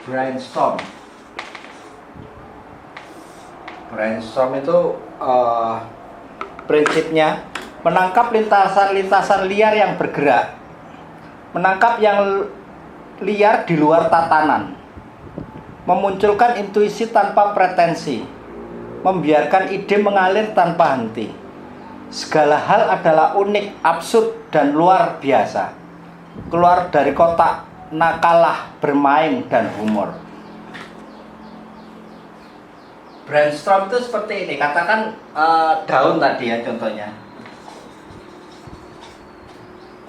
Brainstorm. Brainstorm itu prinsipnya menangkap lintasan-lintasan liar yang bergerak, menangkap yang liar di luar tatanan, memunculkan intuisi tanpa pretensi, membiarkan ide mengalir tanpa henti. Segala hal adalah unik, absurd, dan luar biasa. Keluar dari kotak, nakalah, bermain, dan humor. Brainstorm itu seperti ini. Katakan daun tadi ya contohnya.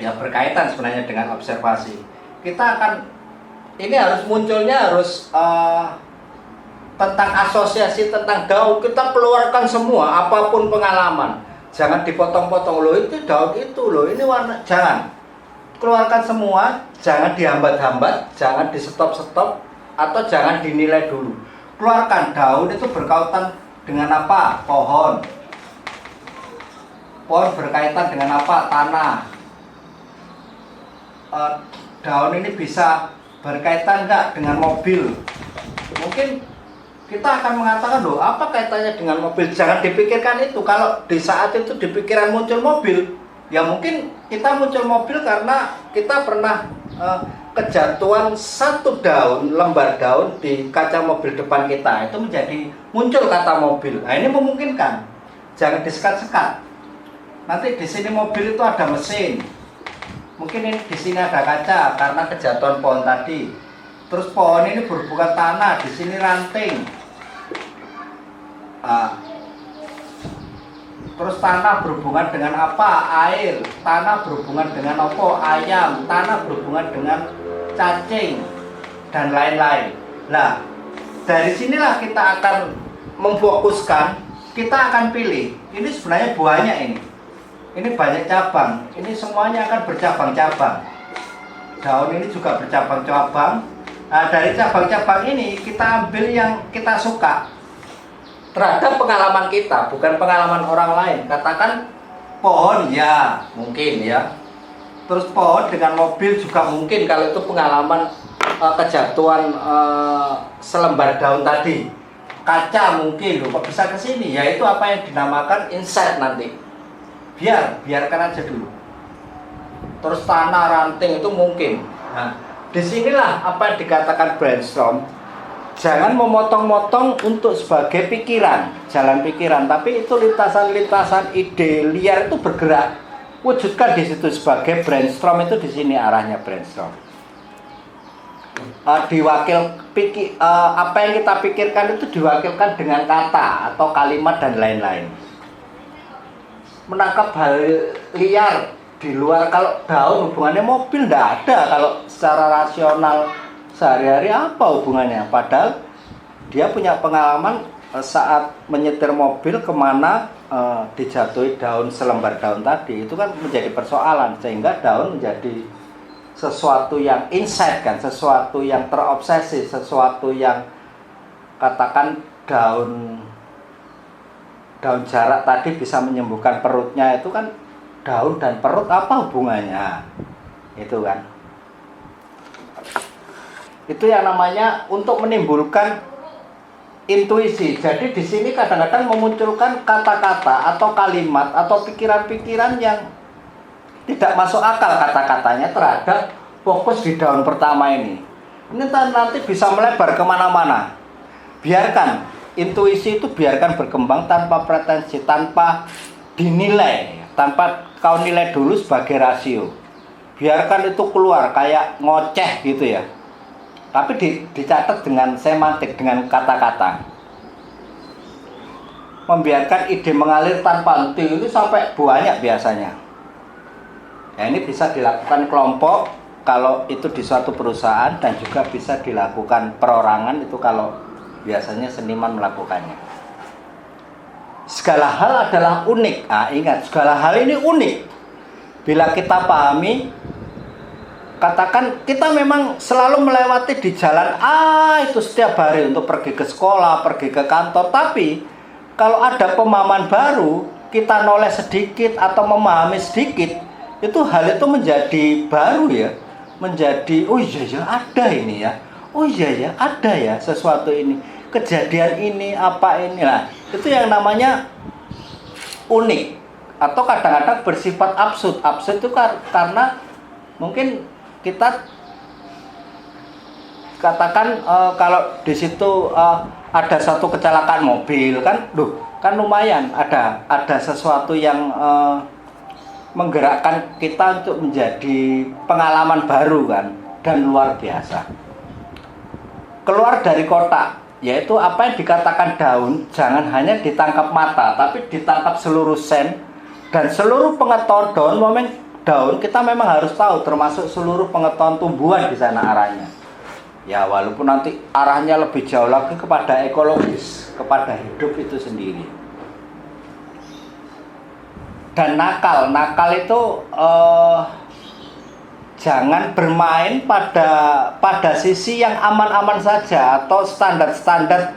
Ya berkaitan sebenarnya dengan observasi. Kita akan, ini harus munculnya harus tentang asosiasi, tentang daun. Kita keluarkan semua, apapun pengalaman. Jangan dipotong-potong, loh itu daun itu, loh ini warna, jangan. Keluarkan semua, jangan dihambat-hambat, jangan di stop-stop, atau jangan dinilai dulu. Keluarkan, daun itu berkaitan dengan apa? Pohon. Pohon berkaitan dengan apa? Tanah. Daun ini bisa berkaitan enggak dengan mobil? Mungkin kita akan mengatakan, loh apa kaitannya dengan mobil? Jangan dipikirkan itu. Kalau di saat itu di pikiran muncul mobil, ya mungkin kita muncul mobil karena kita pernah kejatuhan satu daun, lembar daun di kaca mobil depan kita. Itu menjadi muncul kata mobil. Nah ini memungkinkan. Jangan disekat-sekat. Nanti di sini mobil itu ada mesin. Mungkin ini di sini ada kaca karena kejatuhan pohon tadi. Terus pohon ini berhubungan tanah, di sini ranting. Terus tanah berhubungan dengan apa? Air. Tanah berhubungan dengan apa? Ayam. Tanah berhubungan dengan cacing dan lain-lain. Nah, dari sinilah kita akan memfokuskan. Kita akan pilih. Ini sebenarnya buahnya ini. Ini banyak cabang. Ini semuanya akan bercabang-cabang. Daun ini juga bercabang-cabang. Nah, dari cabang-cabang ini kita ambil yang kita suka terhadap pengalaman kita, bukan pengalaman orang lain. Katakan pohon, ya mungkin ya. Terus pohon dengan mobil juga mungkin kalau itu pengalaman kejatuhan selembar daun tadi. Kaca mungkin, loh kok bisa ke sini? Ya itu apa yang dinamakan insight nanti. Biarkan aja dulu. Terus tanah, ranting itu mungkin. Nah, disinilah apa yang dikatakan brainstorm. Jangan memotong-motong untuk sebagai pikiran, jalan pikiran, tapi itu lintasan-lintasan ide liar itu bergerak. Wujudkan di situ sebagai brainstorm, itu di sini arahnya brainstorm. Apa yang kita pikirkan itu diwakilkan dengan kata atau kalimat dan lain-lain. Menangkap hal liar di luar, kalau daun hubungannya mobil tidak ada, kalau secara rasional sehari-hari apa hubungannya? Padahal dia punya pengalaman saat menyetir mobil kemana dijatuhi daun, selembar daun tadi. Itu kan menjadi persoalan, sehingga daun menjadi sesuatu yang insight kan, sesuatu yang terobsesi, sesuatu yang katakan daun jarak tadi bisa menyembuhkan perutnya. Itu kan daun dan perut apa hubungannya? Itu kan. Itu yang namanya untuk menimbulkan intuisi. Jadi di sini kadang-kadang memunculkan kata-kata atau kalimat atau pikiran-pikiran yang tidak masuk akal kata-katanya terhadap fokus di daun pertama ini. Ini nanti bisa melebar kemana-mana. Biarkan intuisi itu, biarkan berkembang tanpa pretensi, tanpa dinilai, tanpa kau nilai dulu sebagai rasio. Biarkan itu keluar kayak ngoceh gitu ya. Tapi dicatat dengan semantik, dengan kata-kata. Membiarkan ide mengalir tanpa henti itu sampai banyak biasanya. Ya, ini bisa dilakukan kelompok kalau itu di suatu perusahaan, dan juga bisa dilakukan perorangan itu kalau biasanya seniman melakukannya. Segala hal adalah unik. Ingat, segala hal ini unik. Bila kita pahami, katakan kita memang selalu melewati di jalan itu setiap hari untuk pergi ke sekolah, pergi ke kantor. Tapi kalau ada pemahaman baru, kita noleh sedikit atau memahami sedikit, itu hal itu menjadi baru ya. Menjadi, oh iya ada ini ya. oh iya ya, ada ya sesuatu ini, kejadian ini, apa inilah. Itu yang namanya unik atau kadang-kadang bersifat absurd. Absurd itu karena mungkin kita katakan kalau di situ ada satu kecelakaan mobil kan, kan lumayan ada sesuatu yang menggerakkan kita untuk menjadi pengalaman baru kan, dan luar biasa. Keluar dari kotak, yaitu apa yang dikatakan daun jangan hanya ditangkap mata, tapi ditangkap seluruh sen dan seluruh pengetahuan daun kita memang harus tahu, termasuk seluruh pengetahuan tumbuhan di sana arahnya. Ya walaupun nanti arahnya lebih jauh lagi kepada ekologis, kepada hidup itu sendiri. Dan nakal itu jangan bermain pada sisi yang aman-aman saja atau standar-standar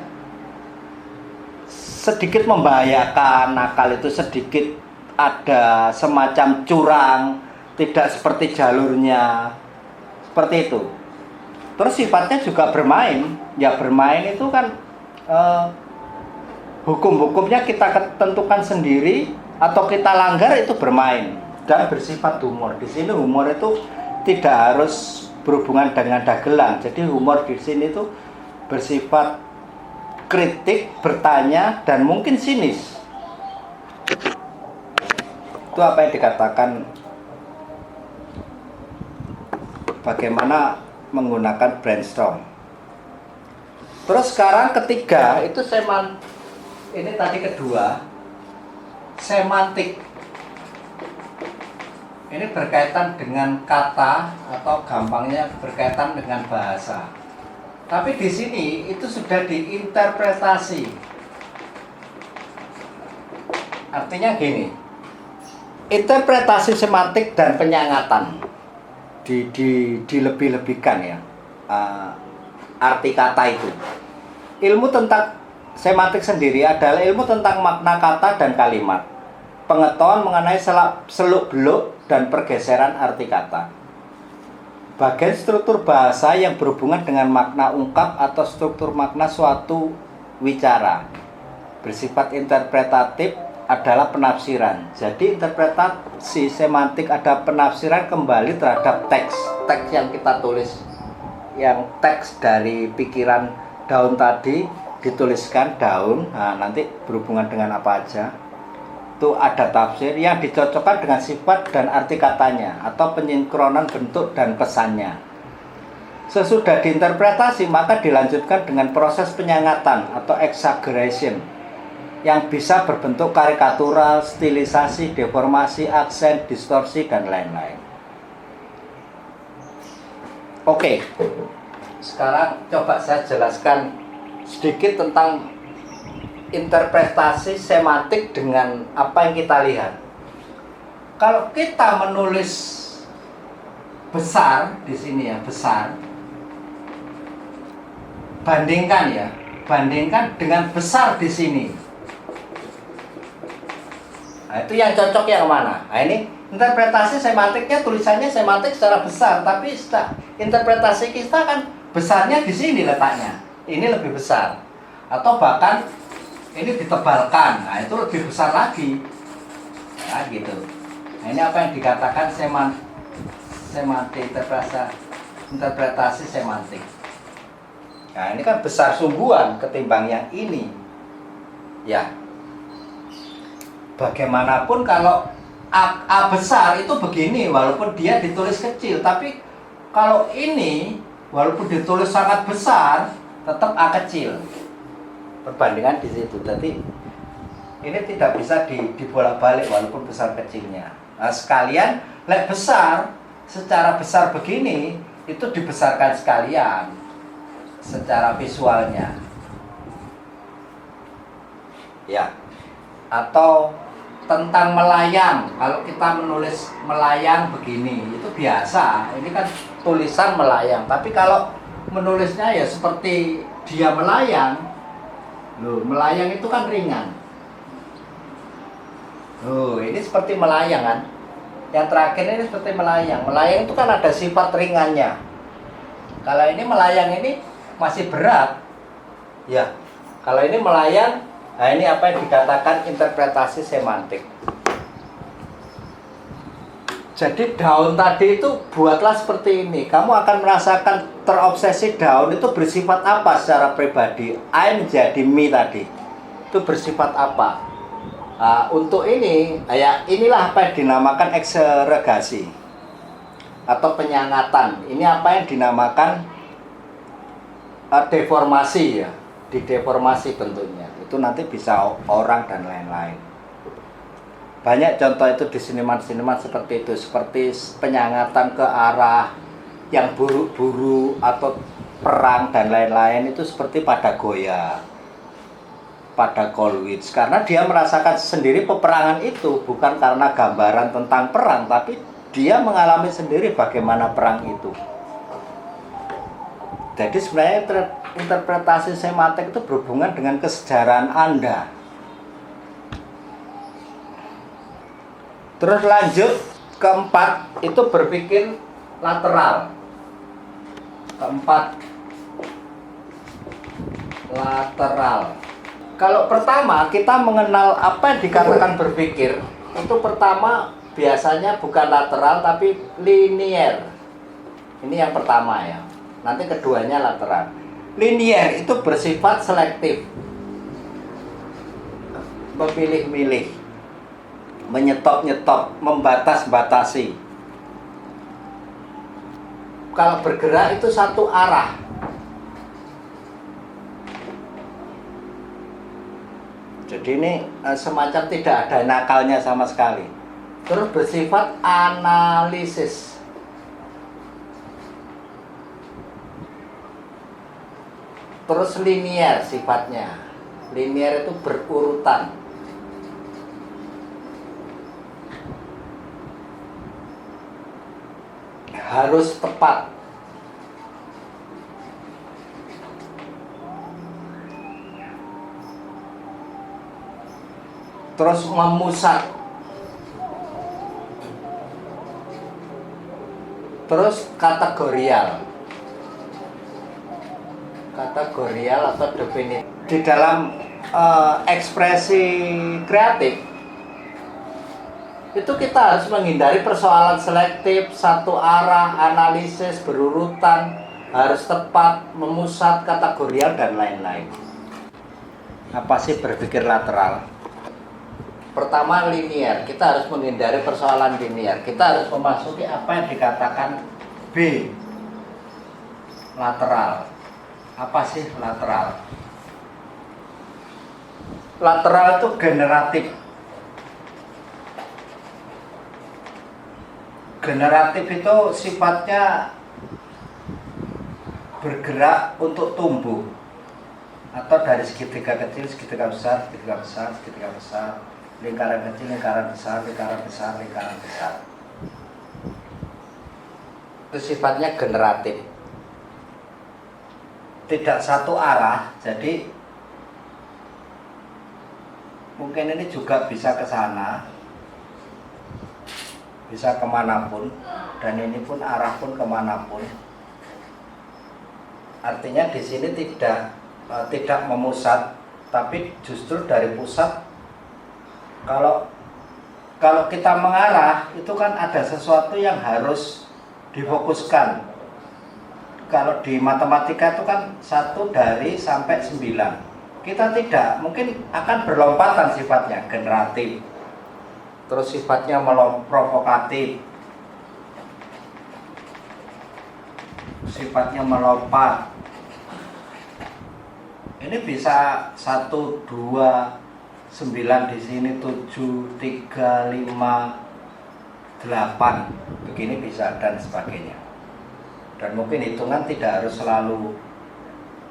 sedikit membahayakan. Nakal itu sedikit ada semacam curang, tidak seperti jalurnya, seperti itu. Terus sifatnya juga bermain. Ya bermain itu kan hukum-hukumnya kita tentukan sendiri atau kita langgar, itu bermain dan bersifat humor. Di sini humor itu tidak harus berhubungan dengan dagelan. Jadi humor di sini itu bersifat kritik, bertanya, dan mungkin sinis. Itu apa yang dikatakan bagaimana menggunakan brainstorm. Terus sekarang ketiga itu ini tadi kedua, semantik. Ini berkaitan dengan kata atau gampangnya berkaitan dengan bahasa. Tapi di sini itu sudah diinterpretasi. Artinya gini, interpretasi semantik dan penyangatan dilebih-lebihkan ya, arti kata itu. Ilmu tentang semantik sendiri adalah ilmu tentang makna kata dan kalimat, pengetahuan mengenai seluk-beluk dan pergeseran arti kata, bagian struktur bahasa yang berhubungan dengan makna ungkap atau struktur makna suatu wicara. Bersifat interpretatif adalah penafsiran. Jadi interpretasi semantik ada penafsiran kembali terhadap teks yang kita tulis, yang teks dari pikiran daun tadi dituliskan daun. Nah, nanti berhubungan dengan apa aja, itu ada tafsir yang dicocokkan dengan sifat dan arti katanya atau penyinkronan bentuk dan pesannya. Sesudah diinterpretasi, maka dilanjutkan dengan proses penyangatan atau exaggeration yang bisa berbentuk karikatural, stilisasi, deformasi, aksen, distorsi, dan lain-lain. Oke, sekarang coba saya jelaskan sedikit tentang interpretasi semantik dengan apa yang kita lihat. Kalau kita menulis besar di sini ya, besar, bandingkan dengan besar di sini. Nah, itu yang cocok yang mana? Nah, ini interpretasi semantiknya, tulisannya semantik secara besar, tapi interpretasi kita kan besarnya di sini letaknya. Ini lebih besar. Atau bahkan ini ditebalkan. Nah, itu lebih besar lagi. Nah, gitu. Nah, ini apa yang dikatakan semantik, interpretasi semantik. Nah, ini kan besar sungguhan ketimbang yang ini. Ya. Bagaimanapun kalau A besar itu begini, walaupun dia ditulis kecil, tapi kalau ini walaupun ditulis sangat besar, tetap A kecil. Perbandingan di situ. Jadi ini tidak bisa dibolak-balik walaupun besar kecilnya. Nah, sekalian lek besar, secara besar begini itu dibesarkan sekalian secara visualnya. Ya. Atau tentang melayang, kalau kita menulis melayang begini itu biasa, ini kan tulisan melayang. Tapi kalau menulisnya ya seperti dia melayang, loh, melayang itu kan ringan. Loh, ini seperti melayang kan. Yang terakhir ini seperti melayang. Melayang itu kan ada sifat ringannya. Kalau ini melayang ini masih berat. Ya, kalau ini melayan, nah ini apa yang dikatakan interpretasi semantik. Jadi daun tadi itu buatlah seperti ini. Kamu akan merasakan terobsesi daun itu bersifat apa secara pribadi. I menjadi me tadi. Itu bersifat apa? Nah, untuk ini, ya inilah apa yang dinamakan ekseregasi atau penyangatan. Ini apa yang dinamakan deformasi ya. Dideformasi bentuknya. Itu nanti bisa orang dan lain-lain. Banyak contoh itu di seniman-seniman seperti itu, seperti penyangatan ke arah yang buruk-buruk atau perang dan lain-lain, itu seperti pada Goya, pada Coleridge, karena dia merasakan sendiri peperangan itu bukan karena gambaran tentang perang, tapi dia mengalami sendiri bagaimana perang itu. Jadi sebenarnya interpretasi semantik itu berhubungan dengan kesejarahan Anda. Terus lanjut, keempat itu berpikir lateral. Keempat, lateral. Kalau pertama kita mengenal apa yang dikatakan berpikir, itu pertama biasanya bukan lateral tapi linier. Ini yang pertama ya. Nanti keduanya lateral. Linier itu bersifat selektif, memilih-milih, menyetop-nyetop, membatas-batasi. Kalau bergerak itu satu arah. Jadi ini semacam tidak ada nakalnya sama sekali. Terus bersifat analisis. Terus linier sifatnya. Linier itu berurutan. Harus tepat. Terus memusat. Terus kategorial. Kategorial atau definitif. Di dalam ekspresi kreatif itu kita harus menghindari persoalan selektif, satu arah, analisis, berurutan, harus tepat, memusat, kategorial, dan lain-lain. Apa sih berpikir lateral? Pertama, linier. Kita harus menghindari persoalan linier. Kita harus memasuki apa yang dikatakan B, lateral. Apa sih lateral? Lateral itu generatif. Generatif itu sifatnya bergerak untuk tumbuh, atau dari segitiga kecil, segitiga besar, segitiga besar, segitiga besar, lingkaran kecil, lingkaran besar, lingkaran besar, lingkaran besar. Itu sifatnya generatif, tidak satu arah. Jadi mungkin ini juga bisa ke sana, bisa kemanapun, dan ini pun arah pun kemanapun. Artinya di sini tidak memusat, tapi justru dari pusat. Kalau kita mengarah, itu kan ada sesuatu yang harus difokuskan. Kalau di matematika itu kan 1 dari sampai 9. Kita tidak, mungkin akan berlompatan sifatnya, generatif. Terus sifatnya provokatif, sifatnya melompat. Ini bisa 1, 2, 9 di sini, 7, 3, 5, 8. Begini bisa dan sebagainya. Dan mungkin hitungan tidak harus selalu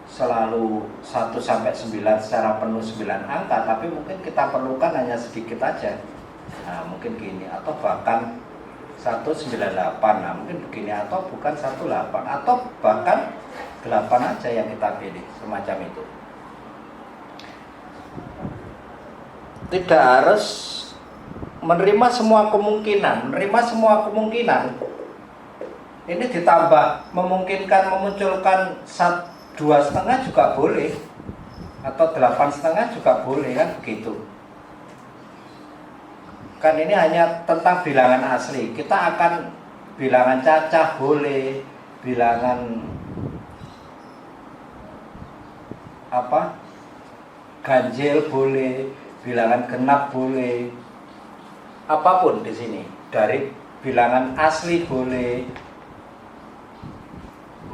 1 sampai 9 secara penuh 9 angka, tapi mungkin kita perlukan hanya sedikit aja. Nah, mungkin gini, atau bahkan 198. Nah, mungkin begini, atau bukan 18, atau bahkan 8 aja yang kita pilih, semacam itu. Tidak harus menerima semua kemungkinan. Ini ditambah memungkinkan memunculkan 2,5 juga boleh, atau 8,5 juga boleh, kan begitu. Kan ini hanya tentang bilangan asli. Kita akan bilangan cacah boleh, bilangan ganjil boleh, bilangan genap boleh, apapun di sini. Dari bilangan asli boleh,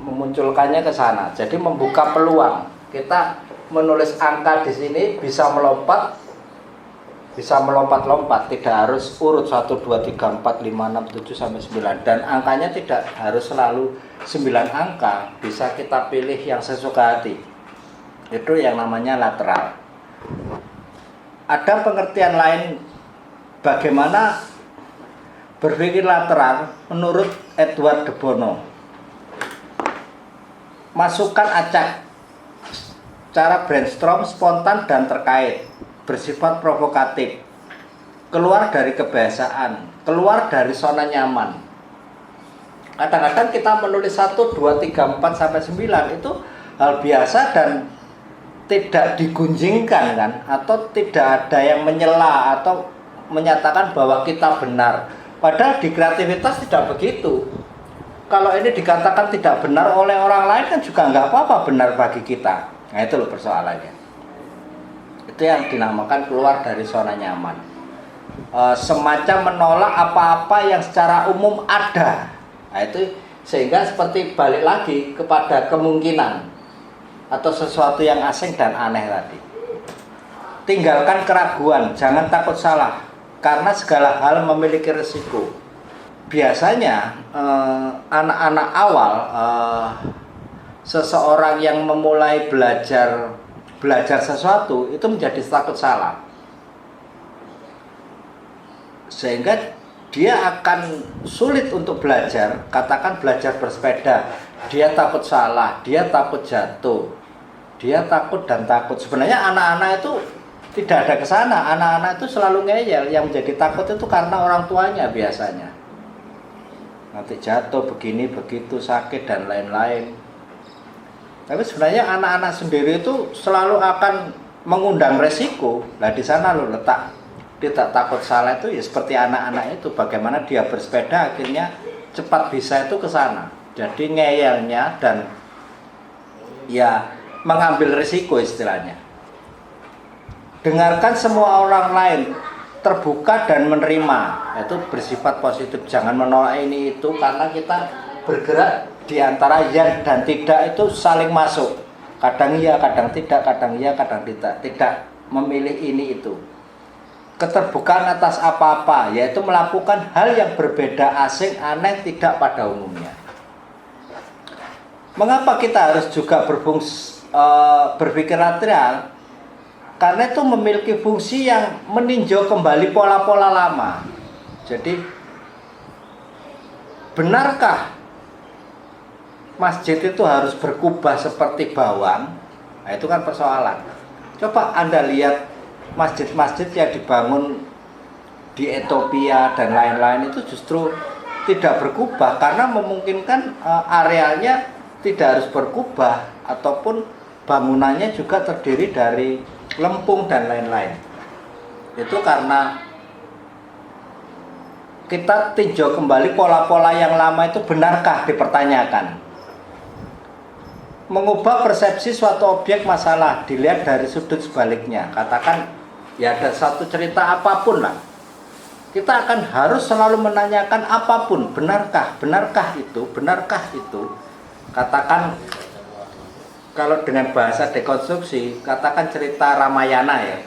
memunculkannya ke sana. Jadi membuka peluang. Kita menulis angka di sini bisa melompat-lompat, tidak harus urut 1 2 3 4 5 6 7 sampai 9, dan angkanya tidak harus selalu 9 angka, bisa kita pilih yang sesuka hati. Itu yang namanya lateral. Ada pengertian lain bagaimana berpikir lateral menurut Edward de Bono. Masukkan acak, cara brainstorm spontan dan terkait, bersifat provokatif, keluar dari kebiasaan, keluar dari zona nyaman. Kadang-kadang kita menulis 1, 2, 3, 4 sampai 9 itu hal biasa dan tidak digunjingkan, kan, atau tidak ada yang menyela atau menyatakan bahwa kita benar. Padahal di kreativitas tidak begitu. Kalau ini dikatakan tidak benar oleh orang lain kan juga nggak apa-apa benar bagi kita. Nah itu loh persoalannya. Itu yang dinamakan keluar dari zona nyaman. Semacam menolak apa-apa yang secara umum ada. Nah itu sehingga seperti balik lagi kepada kemungkinan atau sesuatu yang asing dan aneh tadi. Tinggalkan keraguan, jangan takut salah, karena segala hal memiliki risiko. Biasanya anak-anak awal, seseorang yang memulai belajar sesuatu itu menjadi takut salah, sehingga dia akan sulit untuk belajar. Katakan belajar bersepeda, dia takut salah, dia takut jatuh, dia takut dan takut. Sebenarnya anak-anak itu tidak ada ke sana. Anak-anak itu selalu ngeyel. Yang menjadi takut itu karena orang tuanya biasanya. Nanti jatuh begini begitu, sakit dan lain-lain. Tapi sebenarnya anak-anak sendiri itu selalu akan mengundang resiko. Nah di sana lo letak tidak takut salah itu ya seperti anak-anak itu. Bagaimana dia bersepeda akhirnya cepat bisa itu ke sana. Jadi ngeyelnya dan ya mengambil resiko istilahnya. Dengarkan semua orang lain, terbuka dan menerima, itu bersifat positif. Jangan menolak ini itu, karena kita bergerak di antara ya dan tidak itu saling masuk. Kadang iya, kadang tidak, kadang iya, kadang tidak. Tidak memilih ini itu. Keterbukaan atas apa-apa, yaitu melakukan hal yang berbeda, asing, aneh, tidak pada umumnya. Mengapa kita harus juga berpikir lateral? Karena itu memiliki fungsi yang meninjau kembali pola-pola lama. Jadi, benarkah masjid itu harus berkubah seperti bawang? Nah, itu kan persoalan. Coba Anda lihat masjid-masjid yang dibangun di Ethiopia dan lain-lain itu justru tidak berkubah, karena memungkinkan arealnya tidak harus berkubah, ataupun bangunannya juga terdiri dari lempung dan lain-lain. Itu karena kita tinjau kembali pola-pola yang lama itu benarkah dipertanyakan. Mengubah persepsi suatu objek masalah dilihat dari sudut sebaliknya. Katakan ya ada satu cerita apapun lah, kita akan harus selalu menanyakan apapun, benarkah itu. Katakan kalau dengan bahasa dekonstruksi, katakan cerita Ramayana ya.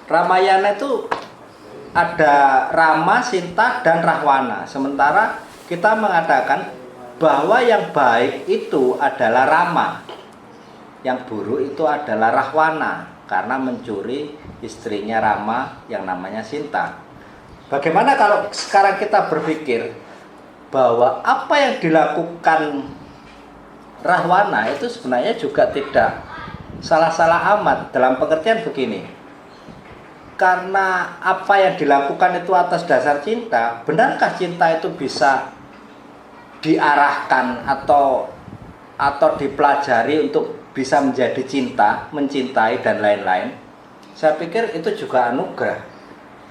Ramayana itu ada Rama, Sinta, dan Rahwana. Sementara kita mengatakan bahwa yang baik itu adalah Rama, yang buruk itu adalah Rahwana, karena mencuri istrinya Rama yang namanya Sinta. Bagaimana kalau sekarang kita berpikir bahwa apa yang dilakukan Rahwana itu sebenarnya juga tidak salah-salah amat, dalam pengertian begini. Karena apa yang dilakukan itu atas dasar cinta, benarkah cinta itu bisa diarahkan atau atau dipelajari untuk bisa menjadi cinta, mencintai dan lain-lain, saya pikir itu juga anugerah.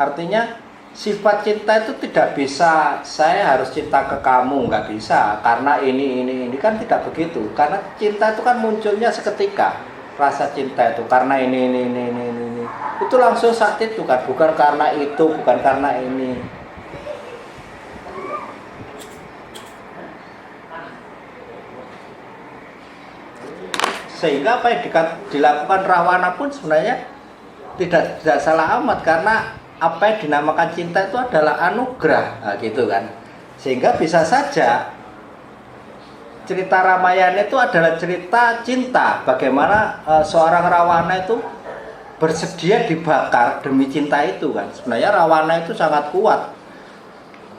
Artinya sifat cinta itu tidak bisa saya harus cinta ke kamu, nggak bisa karena ini kan tidak begitu. Karena cinta itu kan munculnya seketika, rasa cinta itu karena ini itu langsung saat itu kan, bukan karena itu, bukan karena ini. Sehingga apa yang dilakukan Rahwana pun sebenarnya tidak salah amat, karena apa yang dinamakan cinta itu adalah anugerah, nah, gitu kan. Sehingga bisa saja cerita Ramayana itu adalah cerita cinta, bagaimana seorang Rahwana itu bersedia dibakar demi cinta itu kan. Sebenarnya Rahwana itu sangat kuat,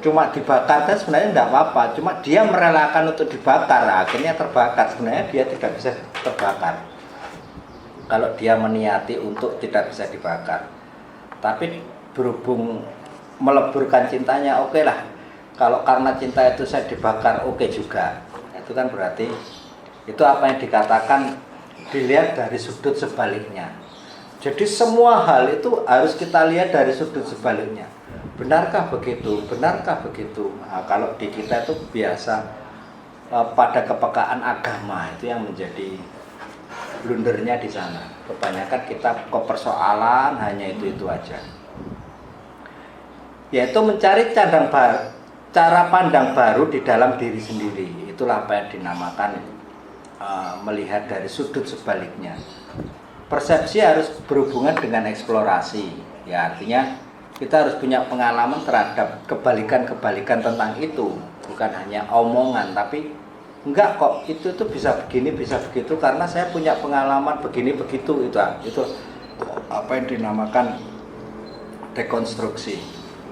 cuma dibakar kan sebenarnya tidak apa-apa, cuma dia merelakan untuk dibakar, akhirnya terbakar. Sebenarnya dia tidak bisa terbakar kalau dia meniati untuk tidak bisa dibakar, tapi berhubung meleburkan cintanya, oke lah, kalau karena cinta itu saya dibakar, oke juga. Itu kan berarti itu apa yang dikatakan dilihat dari sudut sebaliknya. Jadi semua hal itu harus kita lihat dari sudut sebaliknya. Benarkah begitu? Benarkah begitu? Nah, kalau di kita itu biasa pada kepekaan agama itu yang menjadi blundernya di sana. Kebanyakan kita ke persoalan hanya itu aja. Yaitu mencari cara pandang baru di dalam diri sendiri. Itulah apa yang dinamakan melihat dari sudut sebaliknya. Persepsi harus berhubungan dengan eksplorasi. Ya, artinya kita harus punya pengalaman terhadap kebalikan-kebalikan tentang itu, bukan hanya omongan, tapi enggak kok itu tuh bisa begini, bisa begitu karena saya punya pengalaman begini begitu. Itu apa yang dinamakan dekonstruksi.